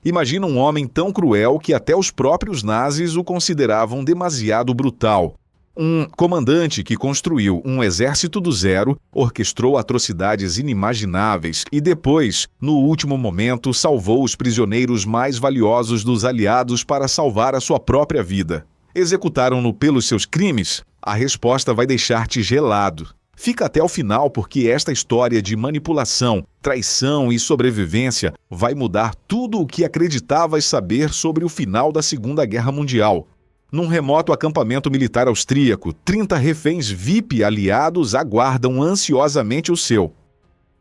Imagina um homem tão cruel que até os próprios nazis o consideravam demasiado brutal. Um comandante que construiu um exército do zero, orquestrou atrocidades inimagináveis e depois, no último momento, salvou os prisioneiros mais valiosos dos aliados para salvar a sua própria vida. Executaram-no pelos seus crimes? A resposta vai deixar-te gelado. Fica até o final porque esta história de manipulação, traição e sobrevivência vai mudar tudo o que acreditavas saber sobre o final da Segunda Guerra Mundial. Num remoto acampamento militar austríaco, 30 reféns VIP aliados aguardam ansiosamente o seu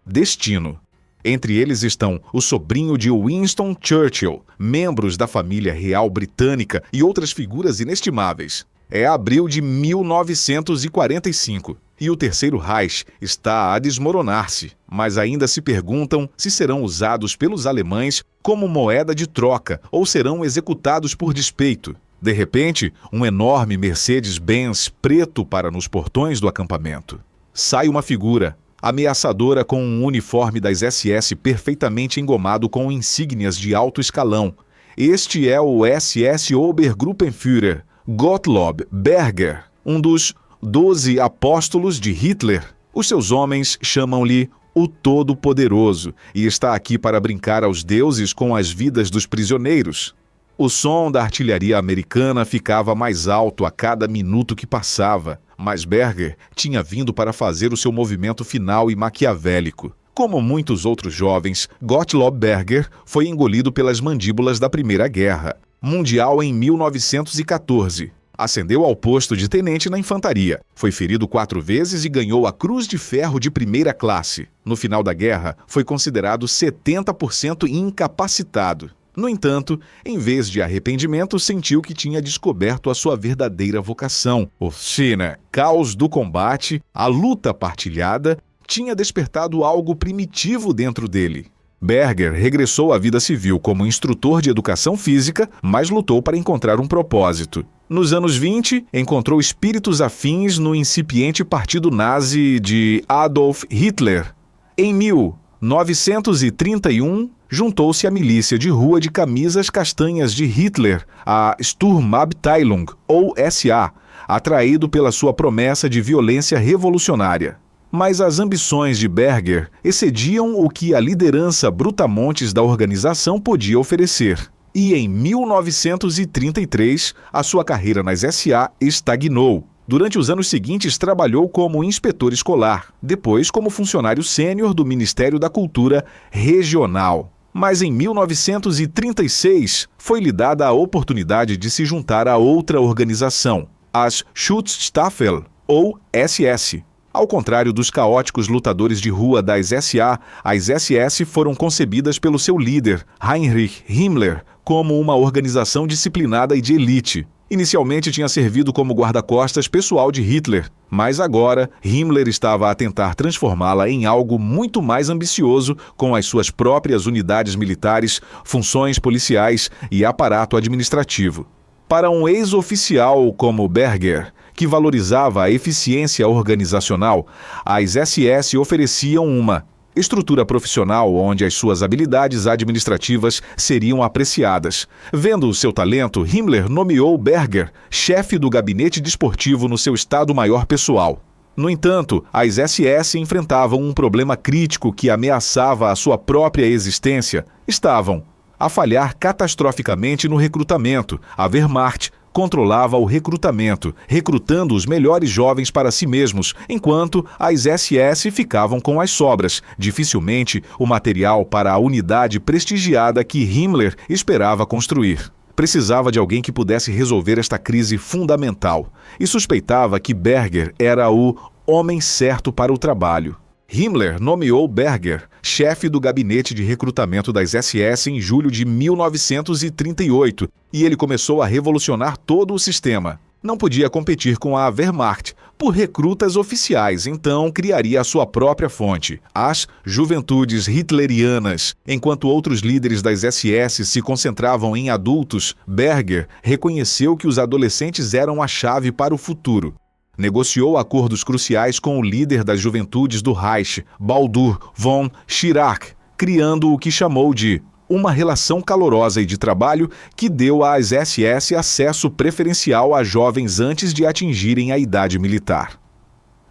destino. Entre eles estão o sobrinho de Winston Churchill, membros da família real britânica e outras figuras inestimáveis. É abril de 1945 e o Terceiro Reich está a desmoronar-se, mas ainda se perguntam se serão usados pelos alemães como moeda de troca ou serão executados por despeito. De repente, um enorme Mercedes-Benz preto para nos portões do acampamento. Sai uma figura, ameaçadora com um uniforme das SS perfeitamente engomado com insígnias de alto escalão. Este é o SS Obergruppenführer Gottlob Berger, um dos 12 apóstolos de Hitler. Os seus homens chamam-lhe o Todo-Poderoso e está aqui para brincar aos deuses com as vidas dos prisioneiros. O som da artilharia americana ficava mais alto a cada minuto que passava, mas Berger tinha vindo para fazer o seu movimento final e maquiavélico. Como muitos outros jovens, Gottlob Berger foi engolido pelas mandíbulas da Primeira Guerra Mundial em 1914. Ascendeu ao posto de tenente na infantaria. Foi ferido 4 vezes e ganhou a Cruz de Ferro de primeira classe. No final da guerra, foi considerado 70% incapacitado. No entanto, em vez de arrependimento, sentiu que tinha descoberto a sua verdadeira vocação. Oficina, caos do combate, a luta partilhada, tinha despertado algo primitivo dentro dele. Berger regressou à vida civil como instrutor de educação física, mas lutou para encontrar um propósito. Nos anos 20, encontrou espíritos afins no incipiente partido nazi de Adolf Hitler. Em 1931, juntou-se à milícia de rua de camisas castanhas de Hitler, a Sturmabteilung, ou SA, atraído pela sua promessa de violência revolucionária. Mas as ambições de Berger excediam o que a liderança brutamontes da organização podia oferecer. E em 1933, a sua carreira nas SA estagnou. Durante os anos seguintes, trabalhou como inspetor escolar, depois como funcionário sênior do Ministério da Cultura Regional. Mas em 1936, foi-lhe dada a oportunidade de se juntar a outra organização, as Schutzstaffel, ou SS. Ao contrário dos caóticos lutadores de rua das SA, as SS foram concebidas pelo seu líder, Heinrich Himmler, como uma organização disciplinada e de elite. Inicialmente tinha servido como guarda-costas pessoal de Hitler, mas agora Himmler estava a tentar transformá-la em algo muito mais ambicioso com as suas próprias unidades militares, funções policiais e aparato administrativo. Para um ex-oficial como Berger, que valorizava a eficiência organizacional, as SS ofereciam uma estrutura profissional onde as suas habilidades administrativas seriam apreciadas. Vendo o seu talento, Himmler nomeou Berger chefe do gabinete desportivo no seu estado-maior pessoal. No entanto, as SS enfrentavam um problema crítico que ameaçava a sua própria existência. Estavam a falhar catastroficamente no recrutamento. A Wehrmacht controlava o recrutamento, recrutando os melhores jovens para si mesmos, enquanto as SS ficavam com as sobras, dificilmente o material para a unidade prestigiada que Himmler esperava construir. Precisava de alguém que pudesse resolver esta crise fundamental, e suspeitava que Berger era o homem certo para o trabalho. Himmler nomeou Berger chefe do gabinete de recrutamento das SS em julho de 1938, e ele começou a revolucionar todo o sistema. Não podia competir com a Wehrmacht por recrutas oficiais, então criaria a sua própria fonte, as Juventudes Hitlerianas. Enquanto outros líderes das SS se concentravam em adultos, Berger reconheceu que os adolescentes eram a chave para o futuro. Negociou acordos cruciais com o líder das juventudes do Reich, Baldur von Schirach, criando o que chamou de uma relação calorosa e de trabalho que deu às SS acesso preferencial a jovens antes de atingirem a idade militar.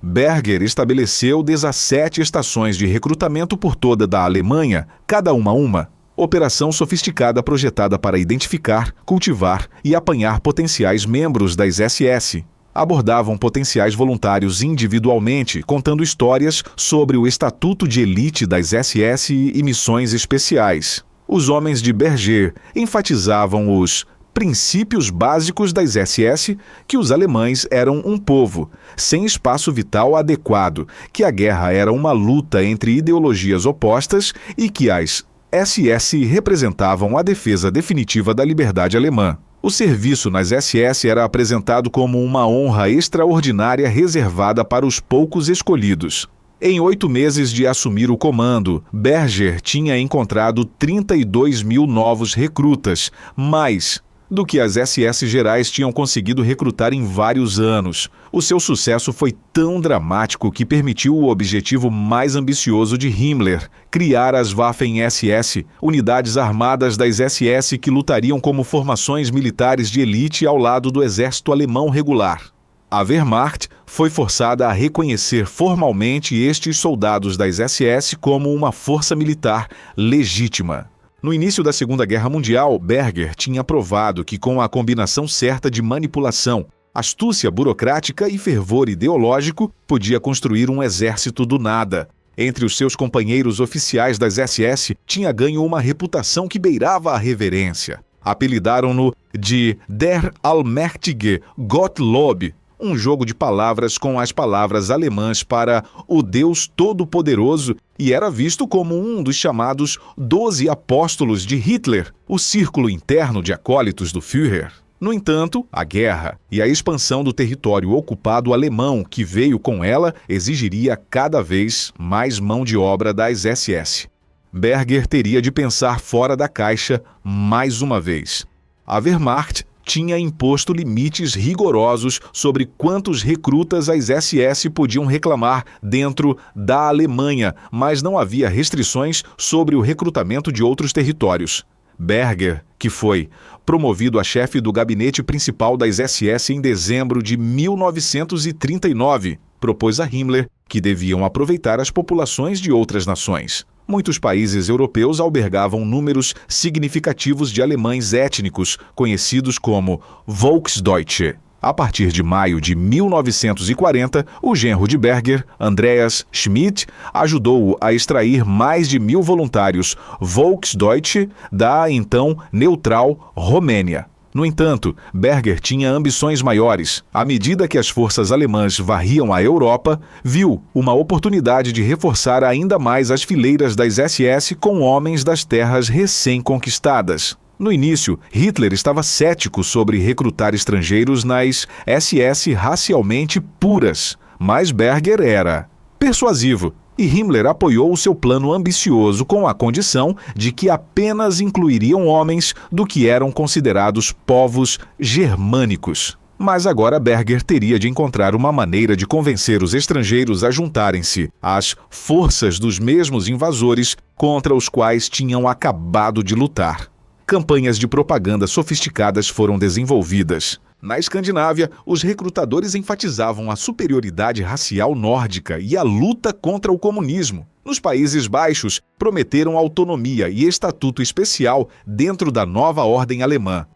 Berger estabeleceu 17 estações de recrutamento por toda a Alemanha, cada uma, operação sofisticada projetada para identificar, cultivar e apanhar potenciais membros das SS. Abordavam potenciais voluntários individualmente, contando histórias sobre o estatuto de elite das SS e missões especiais. Os homens de Berger enfatizavam os princípios básicos das SS, que os alemães eram um povo, sem espaço vital adequado, que a guerra era uma luta entre ideologias opostas e que as SS representavam a defesa definitiva da liberdade alemã. O serviço nas SS era apresentado como uma honra extraordinária reservada para os poucos escolhidos. Em 8 meses de assumir o comando, Berger tinha encontrado 32 mil novos recrutas, mais do que as SS gerais tinham conseguido recrutar em vários anos. O seu sucesso foi tão dramático que permitiu o objetivo mais ambicioso de Himmler, criar as Waffen-SS, unidades armadas das SS que lutariam como formações militares de elite ao lado do exército alemão regular. A Wehrmacht foi forçada a reconhecer formalmente estes soldados das SS como uma força militar legítima. No início da Segunda Guerra Mundial, Berger tinha provado que com a combinação certa de manipulação, astúcia burocrática e fervor ideológico, podia construir um exército do nada. Entre os seus companheiros oficiais das SS, tinha ganho uma reputação que beirava a reverência. Apelidaram-no de Der Allmächtige Gottlob, um jogo de palavras com as palavras alemãs para o Deus Todo-Poderoso, e era visto como um dos chamados 12 apóstolos de Hitler, o círculo interno de acólitos do Führer. No entanto, a guerra e a expansão do território ocupado alemão que veio com ela exigiria cada vez mais mão de obra das SS. Berger teria de pensar fora da caixa mais uma vez. A Wehrmacht tinha imposto limites rigorosos sobre quantos recrutas as SS podiam reclamar dentro da Alemanha, mas não havia restrições sobre o recrutamento de outros territórios. Berger, que foi promovido a chefe do gabinete principal das SS em dezembro de 1939, propôs a Himmler que deviam aproveitar as populações de outras nações. Muitos países europeus albergavam números significativos de alemães étnicos, conhecidos como Volksdeutsche. A partir de maio de 1940, o genro de Berger, Andreas Schmidt, ajudou-o a extrair mais de 1.000 voluntários Volksdeutsche da então neutral Romênia. No entanto, Berger tinha ambições maiores. À medida que as forças alemãs varriam a Europa, viu uma oportunidade de reforçar ainda mais as fileiras das SS com homens das terras recém-conquistadas. No início, Hitler estava cético sobre recrutar estrangeiros nas SS racialmente puras, mas Berger era persuasivo. E Himmler apoiou o seu plano ambicioso com a condição de que apenas incluiriam homens do que eram considerados povos germânicos. Mas agora Berger teria de encontrar uma maneira de convencer os estrangeiros a juntarem-se às forças dos mesmos invasores contra os quais tinham acabado de lutar. Campanhas de propaganda sofisticadas foram desenvolvidas. Na Escandinávia, os recrutadores enfatizavam a superioridade racial nórdica e a luta contra o comunismo. Nos Países Baixos, prometeram autonomia e estatuto especial dentro da nova ordem alemã.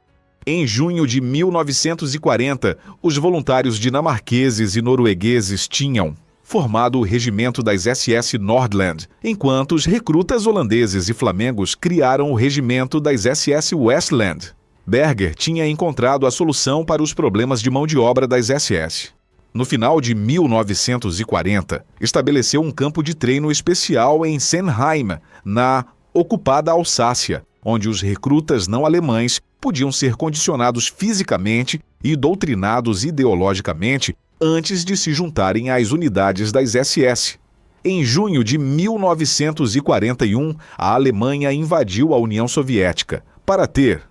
Em junho de 1940, os voluntários dinamarqueses e noruegueses tinham formado o regimento das SS Nordland, enquanto os recrutas holandeses e flamengos criaram o regimento das SS Westland. Berger tinha encontrado a solução para os problemas de mão de obra das SS. No final de 1940, estabeleceu um campo de treino especial em Senheim, na ocupada Alsácia, onde os recrutas não alemães podiam ser condicionados fisicamente e doutrinados ideologicamente antes de se juntarem às unidades das SS. Em junho de 1941, a Alemanha invadiu a União Soviética para ter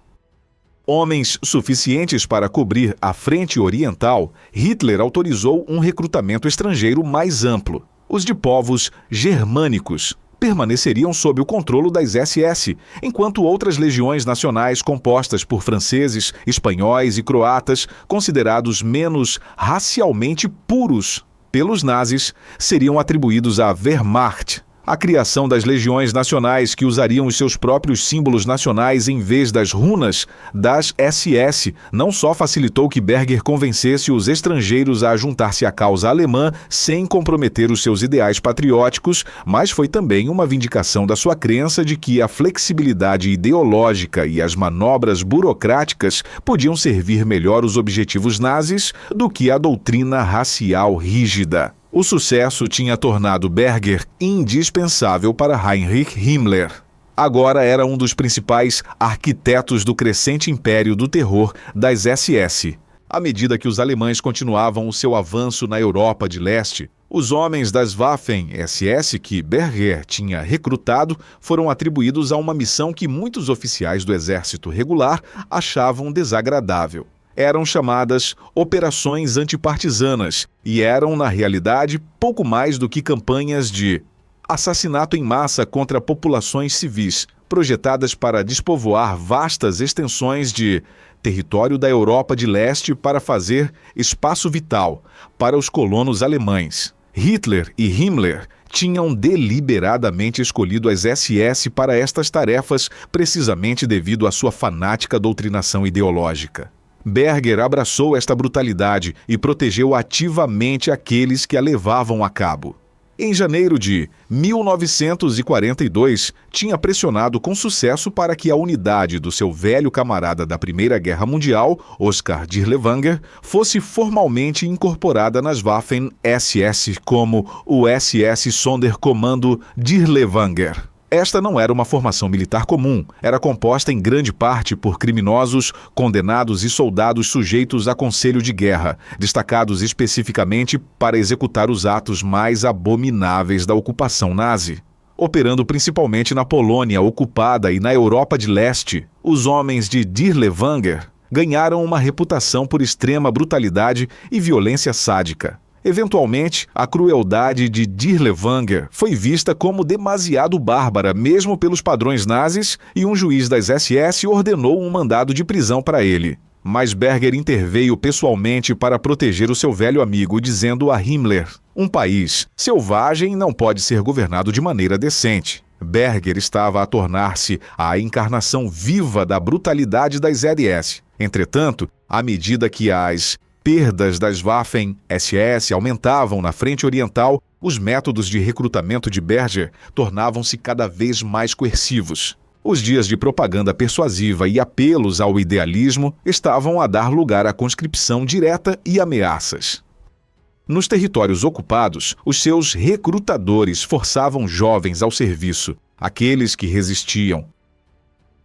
homens suficientes para cobrir a frente oriental. Hitler autorizou um recrutamento estrangeiro mais amplo, os de povos germânicos, permaneceriam sob o controle das SS, enquanto outras legiões nacionais compostas por franceses, espanhóis e croatas, considerados menos racialmente puros pelos nazis, seriam atribuídos à Wehrmacht. A criação das legiões nacionais, que usariam os seus próprios símbolos nacionais em vez das runas das SS, não só facilitou que Berger convencesse os estrangeiros a juntar-se à causa alemã sem comprometer os seus ideais patrióticos, mas foi também uma vindicação da sua crença de que a flexibilidade ideológica e as manobras burocráticas podiam servir melhor os objetivos nazis do que a doutrina racial rígida. O sucesso tinha tornado Berger indispensável para Heinrich Himmler. Agora era um dos principais arquitetos do crescente império do terror das SS. À medida que os alemães continuavam o seu avanço na Europa de Leste, os homens das Waffen-SS que Berger tinha recrutado foram atribuídos a uma missão que muitos oficiais do exército regular achavam desagradável. Eram chamadas operações antipartisanas e eram, na realidade, pouco mais do que campanhas de assassinato em massa contra populações civis, projetadas para despovoar vastas extensões de território da Europa de Leste para fazer espaço vital para os colonos alemães. Hitler e Himmler tinham deliberadamente escolhido as SS para estas tarefas precisamente devido à sua fanática doutrinação ideológica. Berger abraçou esta brutalidade e protegeu ativamente aqueles que a levavam a cabo. Em janeiro de 1942, tinha pressionado com sucesso para que a unidade do seu velho camarada da Primeira Guerra Mundial, Oskar Dirlewanger, fosse formalmente incorporada nas Waffen-SS como o SS Sonderkommando Dirlewanger. Esta não era uma formação militar comum, era composta em grande parte por criminosos, condenados e soldados sujeitos a conselho de guerra, destacados especificamente para executar os atos mais abomináveis da ocupação nazi. Operando principalmente na Polônia ocupada e na Europa de Leste, os homens de Dirlewanger ganharam uma reputação por extrema brutalidade e violência sádica. Eventualmente, a crueldade de Dirlewanger foi vista como demasiado bárbara, mesmo pelos padrões nazis, e um juiz das SS ordenou um mandado de prisão para ele. Mas Berger interveio pessoalmente para proteger o seu velho amigo, dizendo a Himmler: um país selvagem não pode ser governado de maneira decente. Berger estava a tornar-se a encarnação viva da brutalidade das SS. Entretanto, à medida que as perdas das Waffen-SS aumentavam na frente oriental, os métodos de recrutamento de Berger tornavam-se cada vez mais coercivos. Os dias de propaganda persuasiva e apelos ao idealismo estavam a dar lugar à conscrição direta e ameaças. Nos territórios ocupados, os seus recrutadores forçavam jovens ao serviço. Aqueles que resistiam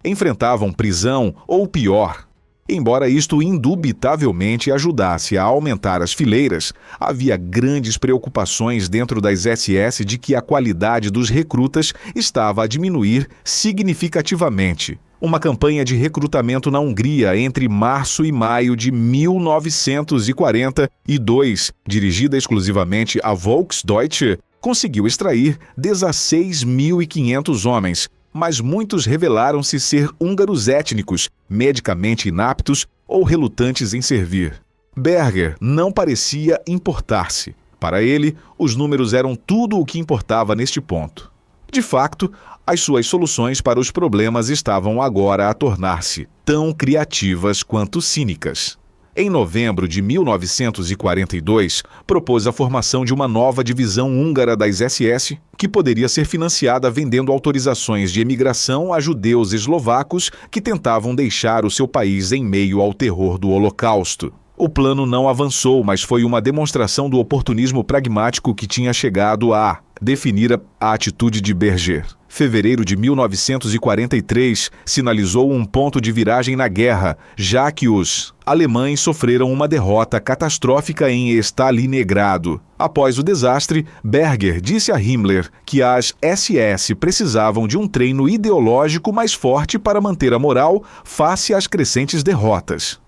enfrentavam prisão ou pior. Embora isto indubitavelmente ajudasse a aumentar as fileiras, havia grandes preocupações dentro das SS de que a qualidade dos recrutas estava a diminuir significativamente. Uma campanha de recrutamento na Hungria entre março e maio de 1942, dirigida exclusivamente a Volksdeutsche, conseguiu extrair 16.500 homens, mas muitos revelaram-se ser húngaros étnicos, medicamente inaptos ou relutantes em servir. Berger não parecia importar-se. Para ele, os números eram tudo o que importava neste ponto. De facto, as suas soluções para os problemas estavam agora a tornar-se tão criativas quanto cínicas. Em novembro de 1942, propôs a formação de uma nova divisão húngara das SS, que poderia ser financiada vendendo autorizações de emigração a judeus eslovacos que tentavam deixar o seu país em meio ao terror do Holocausto. O plano não avançou, mas foi uma demonstração do oportunismo pragmático que tinha chegado a definir a atitude de Berger. Fevereiro de 1943 sinalizou um ponto de viragem na guerra, já que os alemães sofreram uma derrota catastrófica em Stalingrado. Após o desastre, Berger disse a Himmler que as SS precisavam de um treino ideológico mais forte para manter a moral face às crescentes derrotas.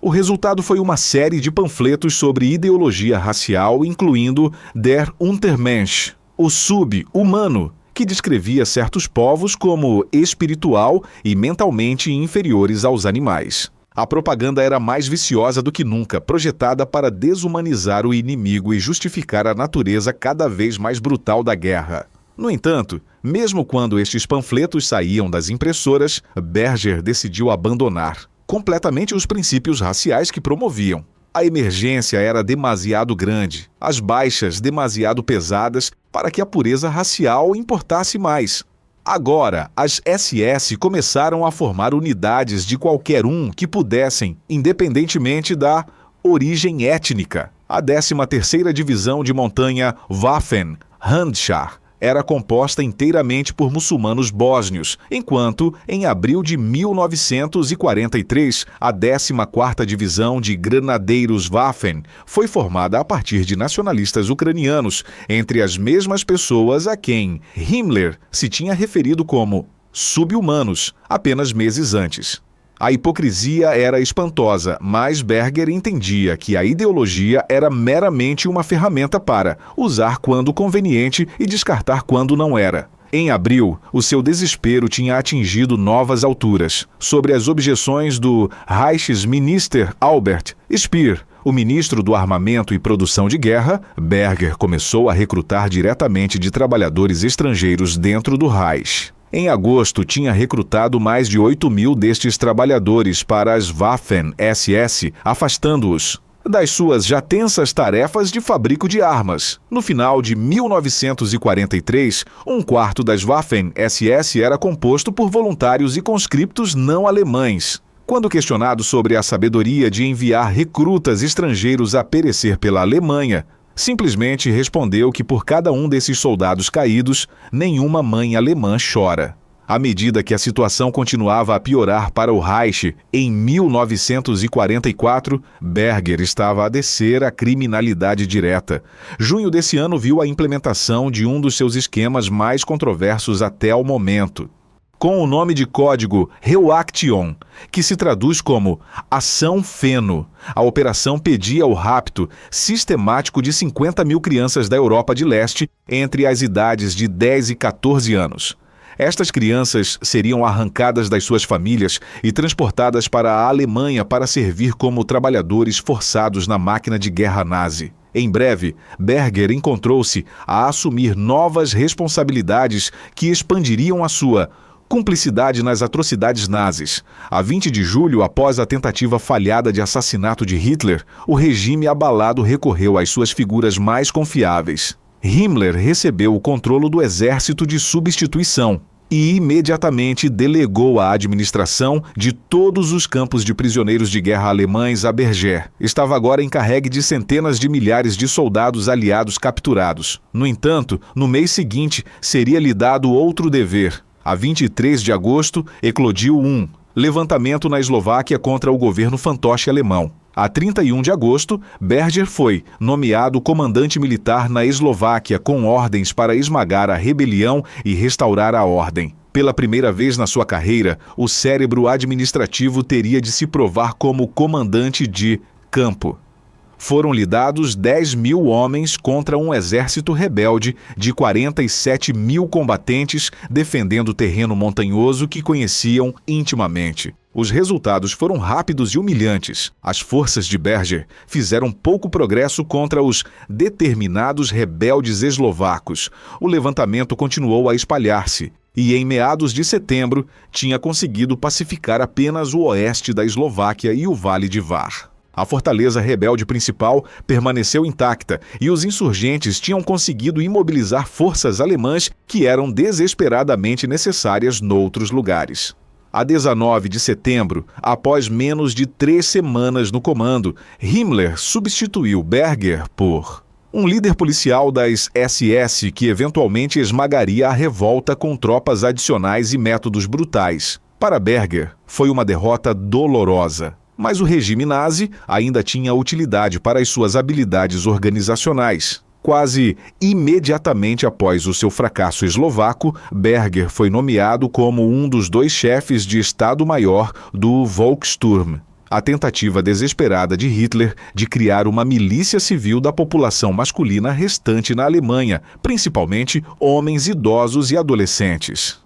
O resultado foi uma série de panfletos sobre ideologia racial, incluindo Der Untermensch, o sub-humano, que descrevia certos povos como espiritual e mentalmente inferiores aos animais. A propaganda era mais viciosa do que nunca, projetada para desumanizar o inimigo e justificar a natureza cada vez mais brutal da guerra. No entanto, mesmo quando estes panfletos saíam das impressoras, Berger decidiu abandonar completamente os princípios raciais que promoviam. A emergência era demasiado grande, as baixas demasiado pesadas para que a pureza racial importasse mais. Agora, as SS começaram a formar unidades de qualquer um que pudessem, independentemente da origem étnica. A 13ª Divisão de Montanha Waffen-Handschar era composta inteiramente por muçulmanos bósnios, enquanto, em abril de 1943, a 14ª Divisão de Granadeiros Waffen foi formada a partir de nacionalistas ucranianos, entre as mesmas pessoas a quem Himmler se tinha referido como sub-humanos apenas meses antes. A hipocrisia era espantosa, mas Berger entendia que a ideologia era meramente uma ferramenta para usar quando conveniente e descartar quando não era. Em abril, o seu desespero tinha atingido novas alturas. Sobre as objeções do Reichsminister Albert Speer, o ministro do Armamento e Produção de Guerra, Berger começou a recrutar diretamente de trabalhadores estrangeiros dentro do Reich. Em agosto, tinha recrutado mais de 8.000 destes trabalhadores para as Waffen-SS, afastando-os das suas já tensas tarefas de fabrico de armas. No final de 1943, um quarto das Waffen-SS era composto por voluntários e conscriptos não alemães. Quando questionado sobre a sabedoria de enviar recrutas estrangeiros a perecer pela Alemanha, simplesmente respondeu que por cada um desses soldados caídos, nenhuma mãe alemã chora. À medida que a situação continuava a piorar para o Reich, em 1944, Berger estava a descer a criminalidade direta. Junho desse ano viu a implementação de um dos seus esquemas mais controversos até o momento, com o nome de código Reaction, que se traduz como Ação Feno. A operação pedia o rapto sistemático de 50.000 crianças da Europa de Leste entre as idades de 10 e 14 anos. Estas crianças seriam arrancadas das suas famílias e transportadas para a Alemanha para servir como trabalhadores forçados na máquina de guerra nazi. Em breve, Berger encontrou-se a assumir novas responsabilidades que expandiriam a sua cumplicidade nas atrocidades nazis. A 20 de julho, após a tentativa falhada de assassinato de Hitler, o regime abalado recorreu às suas figuras mais confiáveis. Himmler recebeu o controle do exército de substituição e imediatamente delegou a administração de todos os campos de prisioneiros de guerra alemães a Berger. Estava agora encarregue de centenas de milhares de soldados aliados capturados. No entanto, no mês seguinte, seria-lhe dado outro dever. A 23 de agosto, eclodiu um levantamento na Eslováquia contra o governo fantoche alemão. A 31 de agosto, Berger foi nomeado comandante militar na Eslováquia com ordens para esmagar a rebelião e restaurar a ordem. Pela primeira vez na sua carreira, o cérebro administrativo teria de se provar como comandante de campo. Foram-lhe dados 10.000 homens contra um exército rebelde de 47.000 combatentes defendendo o terreno montanhoso que conheciam intimamente. Os resultados foram rápidos e humilhantes. As forças de Berger fizeram pouco progresso contra os determinados rebeldes eslovacos. O levantamento continuou a espalhar-se e, em meados de setembro, tinha conseguido pacificar apenas o oeste da Eslováquia e o Vale de Var. A fortaleza rebelde principal permaneceu intacta e os insurgentes tinham conseguido imobilizar forças alemãs que eram desesperadamente necessárias noutros lugares. A 19 de setembro, após menos de 3 semanas no comando, Himmler substituiu Berger por um líder policial das SS que eventualmente esmagaria a revolta com tropas adicionais e métodos brutais. Para Berger, foi uma derrota dolorosa. Mas o regime nazi ainda tinha utilidade para as suas habilidades organizacionais. Quase imediatamente após o seu fracasso eslovaco, Berger foi nomeado como um dos 2 chefes de Estado-Maior do Volkssturm. A tentativa desesperada de Hitler de criar uma milícia civil da população masculina restante na Alemanha, principalmente homens idosos e adolescentes.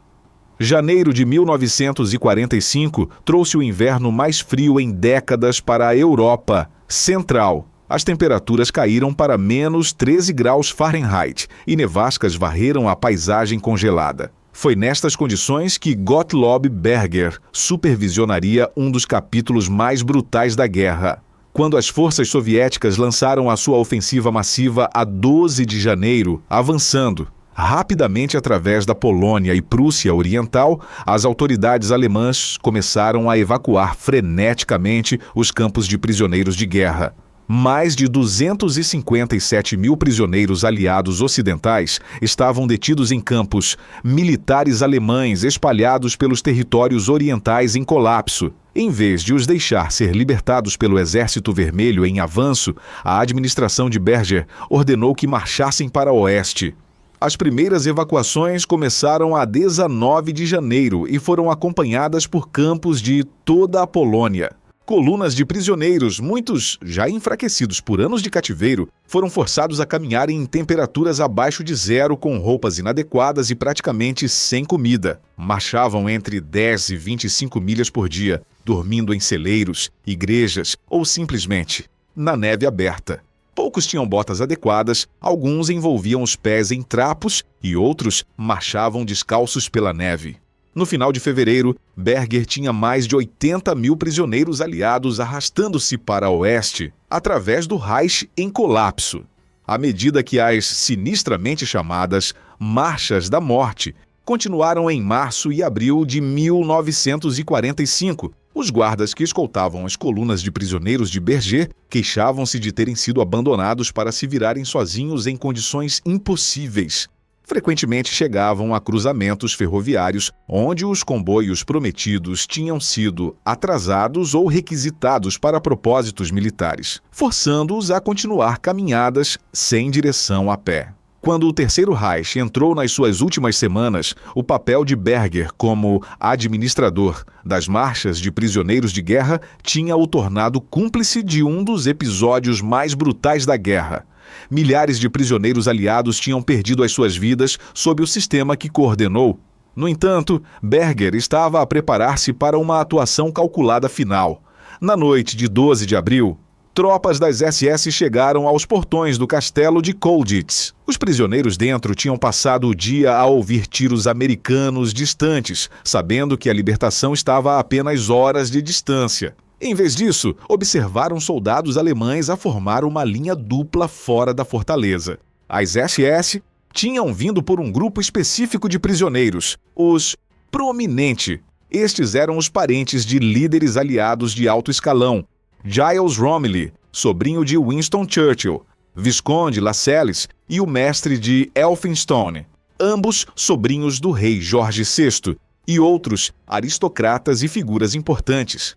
Janeiro de 1945 trouxe o inverno mais frio em décadas para a Europa Central. As temperaturas caíram para menos 13 graus Fahrenheit e nevascas varreram a paisagem congelada. Foi nestas condições que Gottlob Berger supervisionaria um dos capítulos mais brutais da guerra. Quando as forças soviéticas lançaram a sua ofensiva massiva a 12 de janeiro, avançando rapidamente através da Polônia e Prússia Oriental, as autoridades alemãs começaram a evacuar freneticamente os campos de prisioneiros de guerra. Mais de 257 mil prisioneiros aliados ocidentais estavam detidos em campos militares alemães espalhados pelos territórios orientais em colapso. Em vez de os deixar ser libertados pelo Exército Vermelho em avanço, a administração de Berger ordenou que marchassem para o oeste. As primeiras evacuações começaram a 19 de janeiro e foram acompanhadas por campos de toda a Polônia. Colunas de prisioneiros, muitos já enfraquecidos por anos de cativeiro, foram forçados a caminharem em temperaturas abaixo de zero com roupas inadequadas e praticamente sem comida. Marchavam entre 10 e 25 milhas por dia, dormindo em celeiros, igrejas ou simplesmente na neve aberta. Poucos tinham botas adequadas, alguns envolviam os pés em trapos e outros marchavam descalços pela neve. No final de fevereiro, Berger tinha mais de 80 mil prisioneiros aliados arrastando-se para o oeste, através do Reich em colapso. À medida que as sinistramente chamadas Marchas da Morte continuaram em março e abril de 1945, os guardas que escoltavam as colunas de prisioneiros de Berger queixavam-se de terem sido abandonados para se virarem sozinhos em condições impossíveis. Frequentemente chegavam a cruzamentos ferroviários onde os comboios prometidos tinham sido atrasados ou requisitados para propósitos militares, forçando-os a continuar caminhadas sem direção a pé. Quando o Terceiro Reich entrou nas suas últimas semanas, o papel de Berger como administrador das marchas de prisioneiros de guerra tinha o tornado cúmplice de um dos episódios mais brutais da guerra. Milhares de prisioneiros aliados tinham perdido as suas vidas sob o sistema que coordenou. No entanto, Berger estava a preparar-se para uma atuação calculada final. Na noite de 12 de abril, tropas das SS chegaram aos portões do castelo de Colditz. Os prisioneiros dentro tinham passado o dia a ouvir tiros americanos distantes, sabendo que a libertação estava a apenas horas de distância. Em vez disso, observaram soldados alemães a formar uma linha dupla fora da fortaleza. As SS tinham vindo por um grupo específico de prisioneiros, os Prominente. Estes eram os parentes de líderes aliados de alto escalão, Giles Romilly, sobrinho de Winston Churchill, Visconde Lascelles e o mestre de Elphinstone, ambos sobrinhos do rei Jorge VI, e outros aristocratas e figuras importantes.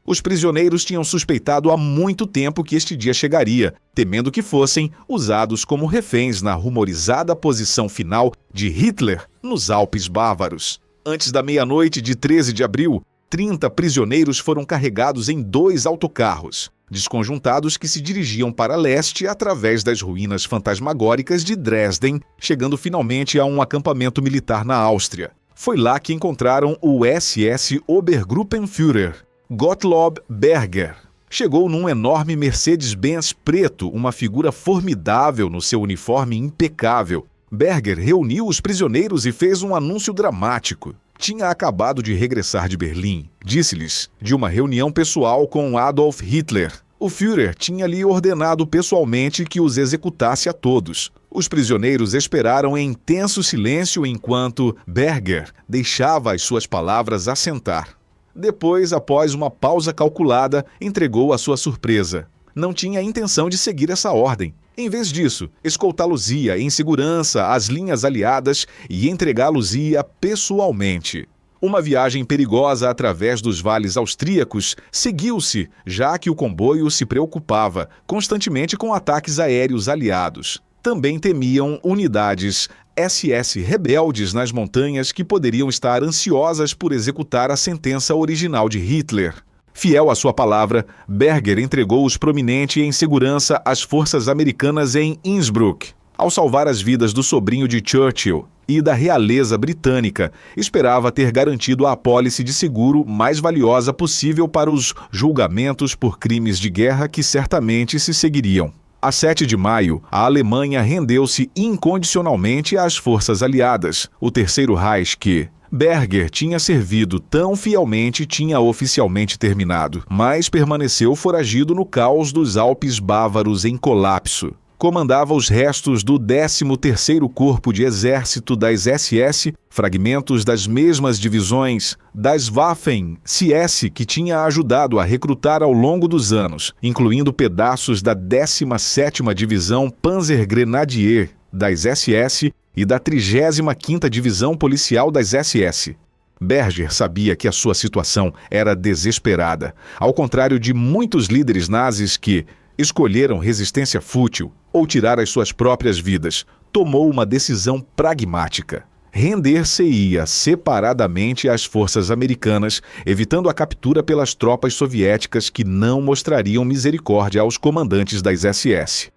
Os prisioneiros tinham suspeitado há muito tempo que este dia chegaria, temendo que fossem usados como reféns na rumorizada posição final de Hitler nos Alpes bávaros. Antes da meia-noite de 13 de abril, 30 prisioneiros foram carregados em 2 autocarros, desconjuntados que se dirigiam para leste através das ruínas fantasmagóricas de Dresden, chegando finalmente a um acampamento militar na Áustria. Foi lá que encontraram o SS Obergruppenführer, Gottlob Berger. Chegou num enorme Mercedes-Benz preto, uma figura formidável no seu uniforme impecável. Berger reuniu os prisioneiros e fez um anúncio dramático. Tinha acabado de regressar de Berlim, disse-lhes, de uma reunião pessoal com Adolf Hitler. O Führer tinha lhe ordenado pessoalmente que os executasse a todos. Os prisioneiros esperaram em tenso silêncio enquanto Berger deixava as suas palavras assentar. Depois, após uma pausa calculada, entregou a sua surpresa. Não tinha intenção de seguir essa ordem. Em vez disso, escoltá-los-ia em segurança às linhas aliadas e entregá-los-ia pessoalmente. Uma viagem perigosa através dos vales austríacos seguiu-se, já que o comboio se preocupava constantemente com ataques aéreos aliados. Também temiam unidades SS rebeldes nas montanhas que poderiam estar ansiosas por executar a sentença original de Hitler. Fiel à sua palavra, Berger entregou os prominentes em segurança às forças americanas em Innsbruck. Ao salvar as vidas do sobrinho de Churchill e da realeza britânica, esperava ter garantido a apólice de seguro mais valiosa possível para os julgamentos por crimes de guerra que certamente se seguiriam. A 7 de maio, a Alemanha rendeu-se incondicionalmente às forças aliadas. O Terceiro Reich, que Berger tinha servido tão fielmente, tinha oficialmente terminado, mas permaneceu foragido no caos dos Alpes bávaros em colapso. Comandava os restos do 13º Corpo de Exército das SS, fragmentos das mesmas divisões das Waffen-SS que tinha ajudado a recrutar ao longo dos anos, incluindo pedaços da 17ª Divisão Panzergrenadier das SS e da 35ª Divisão Policial das SS. Berger sabia que a sua situação era desesperada, ao contrário de muitos líderes nazis que escolheram resistência fútil ou tirar as suas próprias vidas. Tomou uma decisão pragmática. Render-se-ia separadamente às forças americanas, evitando a captura pelas tropas soviéticas que não mostrariam misericórdia aos comandantes das SS.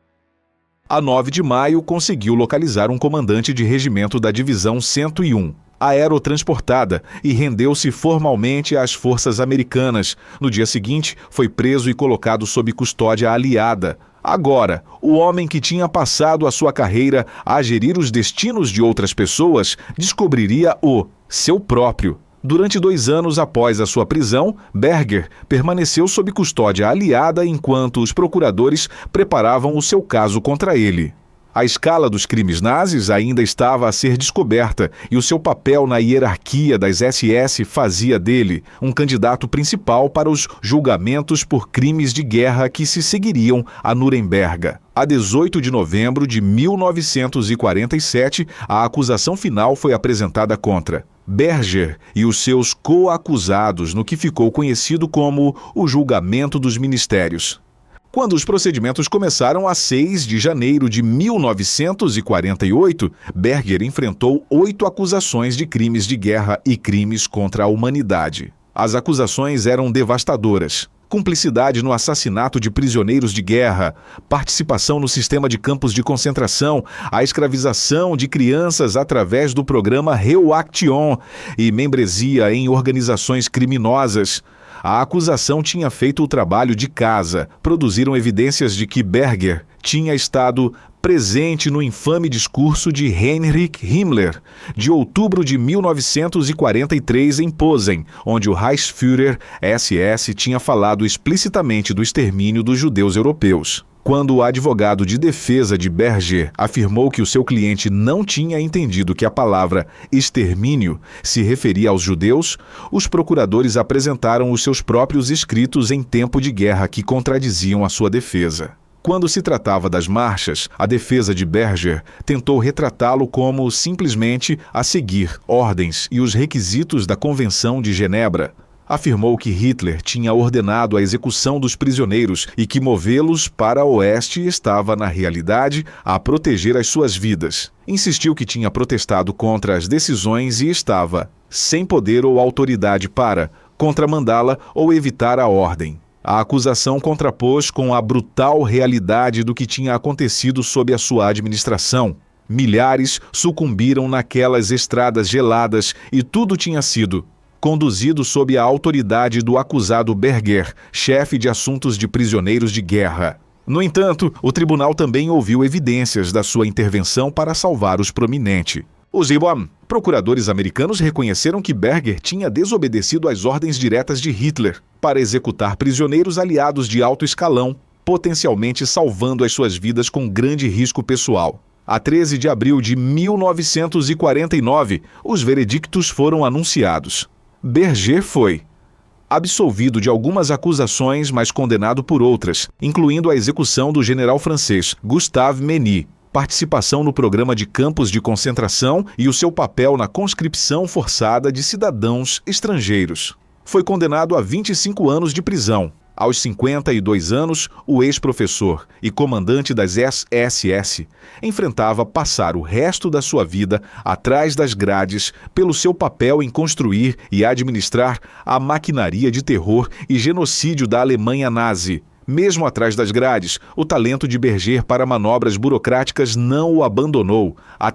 A 9 de maio, conseguiu localizar um comandante de regimento da Divisão 101, aerotransportada, e rendeu-se formalmente às forças americanas. No dia seguinte, foi preso e colocado sob custódia aliada. Agora, o homem que tinha passado a sua carreira a gerir os destinos de outras pessoas, descobriria o seu próprio. Durante 2 anos após a sua prisão, Berger permaneceu sob custódia aliada enquanto os procuradores preparavam o seu caso contra ele. A escala dos crimes nazis ainda estava a ser descoberta e o seu papel na hierarquia das SS fazia dele um candidato principal para os julgamentos por crimes de guerra que se seguiriam a Nuremberg. A 18 de novembro de 1947, a acusação final foi apresentada contra Berger e os seus coacusados no que ficou conhecido como o julgamento dos ministérios. Quando os procedimentos começaram a 6 de janeiro de 1948, Berger enfrentou 8 acusações de crimes de guerra e crimes contra a humanidade. As acusações eram devastadoras: cumplicidade no assassinato de prisioneiros de guerra, participação no sistema de campos de concentração, a escravização de crianças através do programa Reuaction e membresia em organizações criminosas. A acusação tinha feito o trabalho de casa. Produziram evidências de que Berger tinha estado presente no infame discurso de Heinrich Himmler, de outubro de 1943 em Posen, onde o Reichsführer SS tinha falado explicitamente do extermínio dos judeus europeus. Quando o advogado de defesa de Berger afirmou que o seu cliente não tinha entendido que a palavra extermínio se referia aos judeus, os procuradores apresentaram os seus próprios escritos em tempo de guerra que contradiziam a sua defesa. Quando se tratava das marchas, a defesa de Berger tentou retratá-lo como simplesmente a seguir ordens e os requisitos da Convenção de Genebra. Afirmou que Hitler tinha ordenado a execução dos prisioneiros e que movê-los para o oeste estava, na realidade, a proteger as suas vidas. Insistiu que tinha protestado contra as decisões e estava sem poder ou autoridade para contramandá-la ou evitar a ordem. A acusação contrapôs com a brutal realidade do que tinha acontecido sob a sua administração. Milhares sucumbiram naquelas estradas geladas e tudo tinha sido conduzido sob a autoridade do acusado Berger, chefe de assuntos de prisioneiros de guerra. No entanto, o tribunal também ouviu evidências da sua intervenção para salvar os prominentes. Os procuradores americanos reconheceram que Berger tinha desobedecido às ordens diretas de Hitler para executar prisioneiros aliados de alto escalão, potencialmente salvando as suas vidas com grande risco pessoal. A 13 de abril de 1949, os veredictos foram anunciados. Berger foi absolvido de algumas acusações, mas condenado por outras, incluindo a execução do general francês Gustave Meny, participação no programa de campos de concentração e o seu papel na conscrição forçada de cidadãos estrangeiros. Foi condenado a 25 anos de prisão. Aos 52 anos, o ex-professor e comandante das SS enfrentava passar o resto da sua vida atrás das grades pelo seu papel em construir e administrar a maquinaria de terror e genocídio da Alemanha nazi. Mesmo atrás das grades, o talento de Berger para manobras burocráticas não o abandonou. Há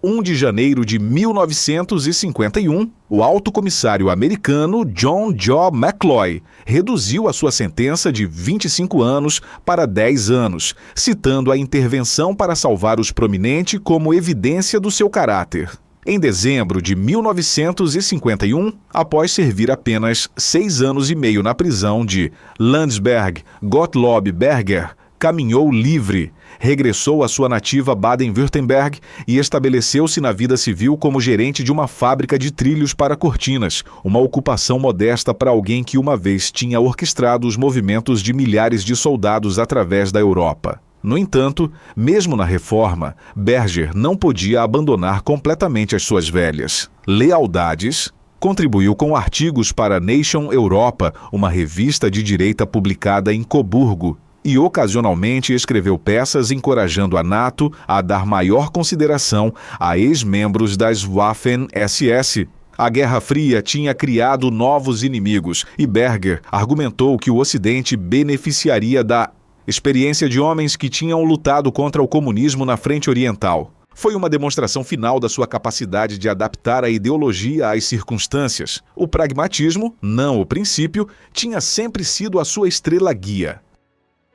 1 de janeiro de 1951, o alto comissário americano John Joe McCloy reduziu a sua sentença de 25 anos para 10 anos, citando a intervenção para salvar os prominentes como evidência do seu caráter. Em dezembro de 1951, após servir apenas 6 anos e meio na prisão de Landsberg, Gottlob Berger caminhou livre, regressou à sua nativa Baden-Württemberg e estabeleceu-se na vida civil como gerente de uma fábrica de trilhos para cortinas, uma ocupação modesta para alguém que uma vez tinha orquestrado os movimentos de milhares de soldados através da Europa. No entanto, mesmo na reforma, Berger não podia abandonar completamente as suas velhas lealdades. Contribuiu com artigos para Nation Europa, uma revista de direita publicada em Coburgo, e ocasionalmente escreveu peças encorajando a NATO a dar maior consideração a ex-membros das Waffen-SS. A Guerra Fria tinha criado novos inimigos e Berger argumentou que o Ocidente beneficiaria da experiência de homens que tinham lutado contra o comunismo na frente oriental. Foi uma demonstração final da sua capacidade de adaptar a ideologia às circunstâncias. O pragmatismo, não o princípio, tinha sempre sido a sua estrela guia.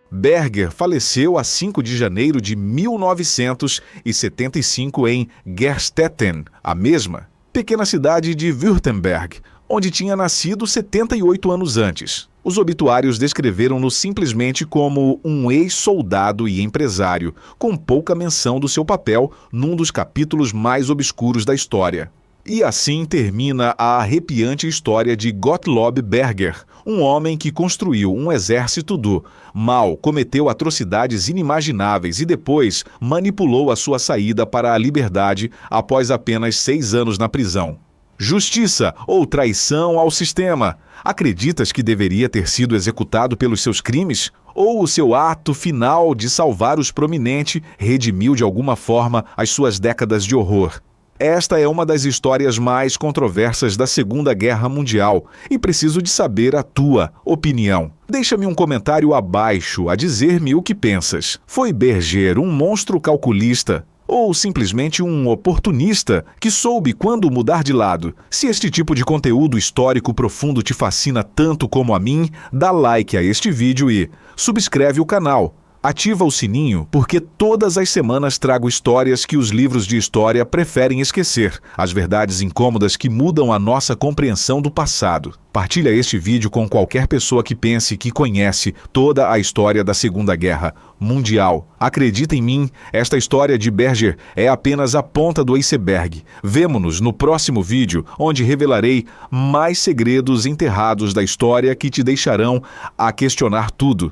Berger faleceu a 5 de janeiro de 1975 em Gerstetten, a mesma pequena cidade de Württemberg, onde tinha nascido 78 anos antes. Os obituários descreveram-no simplesmente como um ex-soldado e empresário, com pouca menção do seu papel num dos capítulos mais obscuros da história. E assim termina a arrepiante história de Gottlob Berger, um homem que construiu um exército do mal, cometeu atrocidades inimagináveis e depois manipulou a sua saída para a liberdade após apenas 6 anos na prisão. Justiça ou traição ao sistema? Acreditas que deveria ter sido executado pelos seus crimes? Ou o seu ato final de salvar os prominentes redimiu de alguma forma as suas décadas de horror? Esta é uma das histórias mais controversas da Segunda Guerra Mundial e preciso de saber a tua opinião. Deixa-me um comentário abaixo a dizer-me o que pensas. Foi Berger um monstro calculista ou simplesmente um oportunista que soube quando mudar de lado? Se este tipo de conteúdo histórico profundo te fascina tanto como a mim, dá like a este vídeo e subscreve o canal. Ativa o sininho porque todas as semanas trago histórias que os livros de história preferem esquecer, as verdades incômodas que mudam a nossa compreensão do passado. Partilha este vídeo com qualquer pessoa que pense que conhece toda a história da Segunda Guerra Mundial. Acredita em mim, esta história de Berger é apenas a ponta do iceberg. Vemo-nos no próximo vídeo, onde revelarei mais segredos enterrados da história que te deixarão a questionar tudo.